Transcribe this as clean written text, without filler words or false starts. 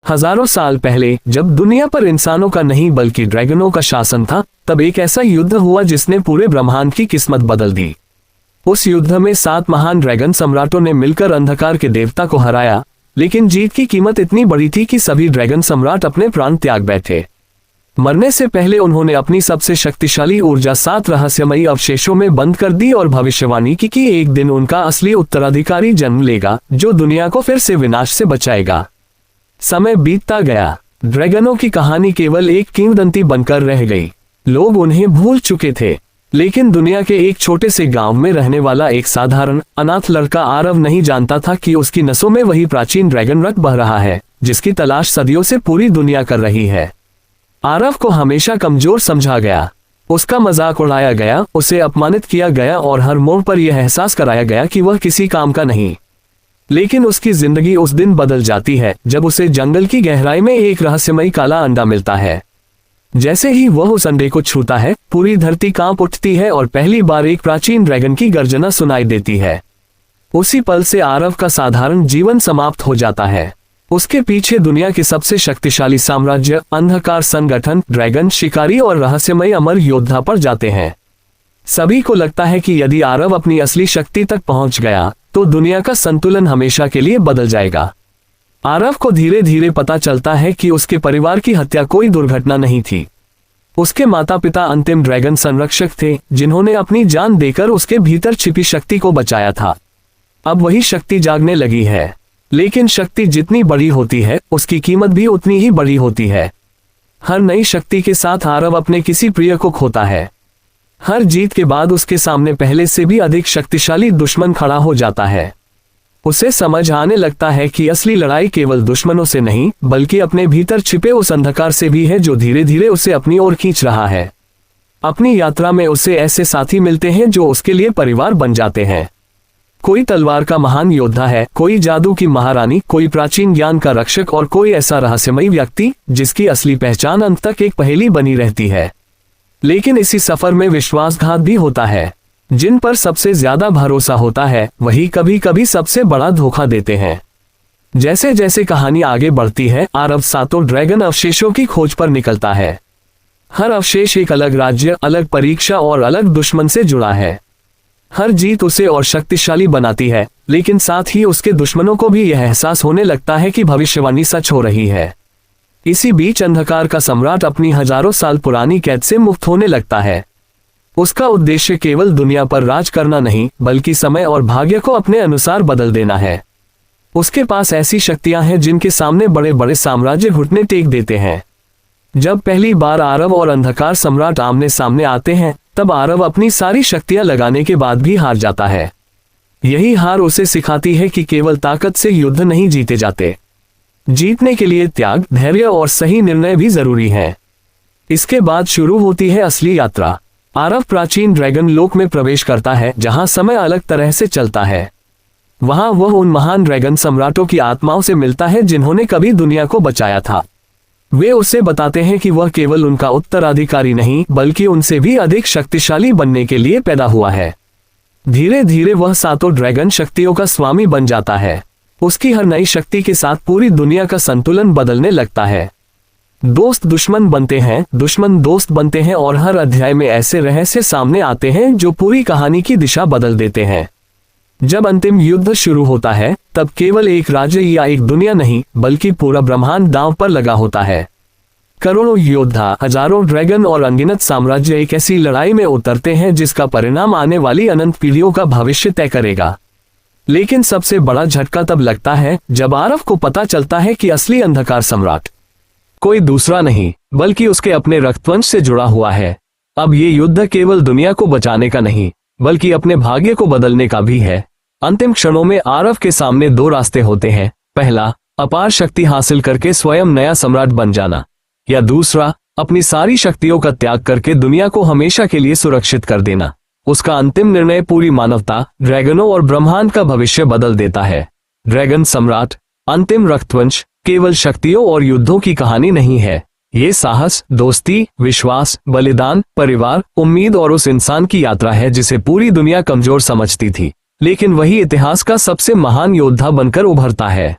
हजारों साल पहले जब दुनिया पर इंसानों का नहीं बल्कि ड्रैगनों का शासन था, तब एक ऐसा युद्ध हुआ जिसने पूरे ब्रह्मांड की किस्मत बदल दी। उस युद्ध में 7 महान ड्रैगन सम्राटों ने मिलकर अंधकार के देवता को हराया, लेकिन जीत की कीमत इतनी बड़ी थी कि सभी ड्रैगन सम्राट अपने प्राण त्याग बैठे। मरने से पहले उन्होंने अपनी सबसे शक्तिशाली ऊर्जा 7 रहस्यमयी अवशेषों में बंद कर दी और भविष्यवाणी की कि एक दिन उनका असली उत्तराधिकारी जन्म लेगा, जो दुनिया को फिर से विनाश से बचाएगा। समय बीतता गया, ड्रैगनों की कहानी केवल एक किंवदंती बनकर रह गई। लोग उन्हें भूल चुके थे, लेकिन दुनिया के एक छोटे से गांव में रहने वाला एक साधारण अनाथ लड़का आरव नहीं जानता था कि उसकी नसों में वही प्राचीन ड्रैगन रक्त बह रहा है, जिसकी तलाश सदियों से पूरी दुनिया कर रही है। आरव को हमेशा कमजोर समझा गया, उसका मजाक उड़ाया गया, उसे अपमानित किया गया और हर मोड़ पर यह एहसास कराया गया कि वह किसी काम का नहीं। लेकिन उसकी जिंदगी उस दिन बदल जाती है जब उसे जंगल की गहराई में एक रहस्यमयी काला अंडा मिलता है। जैसे ही वह उस अंडे को छूता है, पूरी धरती कांप उठती है और पहली बार एक प्राचीन ड्रैगन की गर्जना सुनाई देती है। उसी पल से आरव का साधारण जीवन समाप्त हो जाता है। उसके पीछे दुनिया के सबसे शक्तिशाली साम्राज्य, अंधकार संगठन, ड्रैगन शिकारी और रहस्यमय अमर योद्धा पर जाते हैं। सभी को लगता है कि यदि आरव अपनी असली शक्ति तक पहुंच गया तो दुनिया का संतुलन हमेशा के लिए बदल जाएगा। आरव को धीरे धीरे पता चलता है कि उसके परिवार की हत्या कोई दुर्घटना नहीं थी। उसके माता पिता अंतिम ड्रैगन संरक्षक थे, जिन्होंने अपनी जान देकर उसके भीतर छिपी शक्ति को बचाया था। अब वही शक्ति जागने लगी है, लेकिन शक्ति जितनी बड़ी होती है उसकी कीमत भी उतनी ही बड़ी होती है। हर नई शक्ति के साथ आरव अपने किसी प्रिय को खोता है। हर जीत के बाद उसके सामने पहले से भी अधिक शक्तिशाली दुश्मन खड़ा हो जाता है। उसे समझ आने लगता है कि असली लड़ाई केवल दुश्मनों से नहीं बल्कि अपने भीतर छिपे उस अंधकार से भी है जो धीरे धीरे उसे अपनी ओर खींच रहा है। अपनी यात्रा में उसे ऐसे साथी मिलते हैं जो उसके लिए परिवार बन जाते हैं। कोई तलवार का महान योद्धा है, कोई जादू की महारानी, कोई प्राचीन ज्ञान का रक्षक और कोई ऐसा रहस्यमयी व्यक्ति जिसकी असली पहचान अंत तक एक पहेली बनी रहती है। लेकिन इसी सफर में विश्वासघात भी होता है। जिन पर सबसे ज्यादा भरोसा होता है वही कभी कभी सबसे बड़ा धोखा देते हैं। जैसे जैसे कहानी आगे बढ़ती है, आरव 7 ड्रैगन अवशेषों की खोज पर निकलता है। हर अवशेष एक अलग राज्य, अलग परीक्षा और अलग दुश्मन से जुड़ा है। हर जीत उसे और शक्तिशाली बनाती है, लेकिन साथ ही उसके दुश्मनों को भी यह एहसास होने लगता है कि भविष्यवाणी सच हो रही है। इसी बीच अंधकार का सम्राट अपनी हजारों साल पुरानी कैद से मुक्त होने लगता है। उसका उद्देश्य केवल दुनिया पर राज करना नहीं बल्कि समय और भाग्य को अपने अनुसार बदल देना है। उसके पास ऐसी शक्तियां हैं जिनके सामने बड़े बड़े साम्राज्य घुटने टेक देते हैं। जब पहली बार आरव और अंधकार सम्राट आमने सामने आते हैं, तब आरव अपनी सारी शक्तियां लगाने के बाद भी हार जाता है। यही हार उसे सिखाती है कि केवल ताकत से युद्ध नहीं जीते जाते। जीतने के लिए त्याग, धैर्य और सही निर्णय भी जरूरी है। इसके बाद शुरू होती है असली यात्रा। आरव प्राचीन ड्रैगन लोक में प्रवेश करता है, जहां समय अलग तरह से चलता है। वहां वह उन महान ड्रैगन सम्राटों की आत्माओं से मिलता है जिन्होंने कभी दुनिया को बचाया था। वे उसे बताते हैं कि वह केवल उनका उत्तराधिकारी नहीं बल्कि उनसे भी अधिक शक्तिशाली बनने के लिए पैदा हुआ है। धीरे धीरे वह 7 ड्रैगन शक्तियों का स्वामी बन जाता है। उसकी हर नई शक्ति के साथ पूरी दुनिया का संतुलन बदलने लगता है। दोस्त दुश्मन बनते हैं, दुश्मन दोस्त बनते हैं और हर अध्याय में ऐसे रहस्य सामने आते हैं जो पूरी कहानी की दिशा बदल देते हैं। जब अंतिम युद्ध शुरू होता है, तब केवल एक राज्य या एक दुनिया नहीं बल्कि पूरा ब्रह्मांड दांव पर लगा होता है। करोड़ों योद्धा, हजारों ड्रैगन और अनगिनत साम्राज्य एक ऐसी लड़ाई में उतरते हैं जिसका परिणाम आने वाली अनंत पीढ़ियों का भविष्य तय करेगा। लेकिन सबसे बड़ा झटका तब लगता है जब आरव को पता चलता है कि असली अंधकार सम्राट कोई दूसरा नहीं बल्कि उसके अपने रक्तवंश से जुड़ा हुआ है। अब ये युद्ध केवल दुनिया को बचाने का नहीं बल्कि अपने भाग्य को बदलने का भी है। अंतिम क्षणों में आरव के सामने 2 रास्ते होते हैं। पहला, अपार शक्ति हासिल करके स्वयं नया सम्राट बन जाना, या दूसरा, अपनी सारी शक्तियों का त्याग करके दुनिया को हमेशा के लिए सुरक्षित कर देना। उसका अंतिम निर्णय पूरी मानवता, ड्रैगनों और ब्रह्मांड का भविष्य बदल देता है। ड्रैगन सम्राट, अंतिम रक्तवंश केवल शक्तियों और युद्धों की कहानी नहीं है। ये साहस, दोस्ती, विश्वास, बलिदान, परिवार, उम्मीद और उस इंसान की यात्रा है जिसे पूरी दुनिया कमजोर समझती थी, लेकिन वही इतिहास का सबसे महान योद्धा बनकर उभरता है।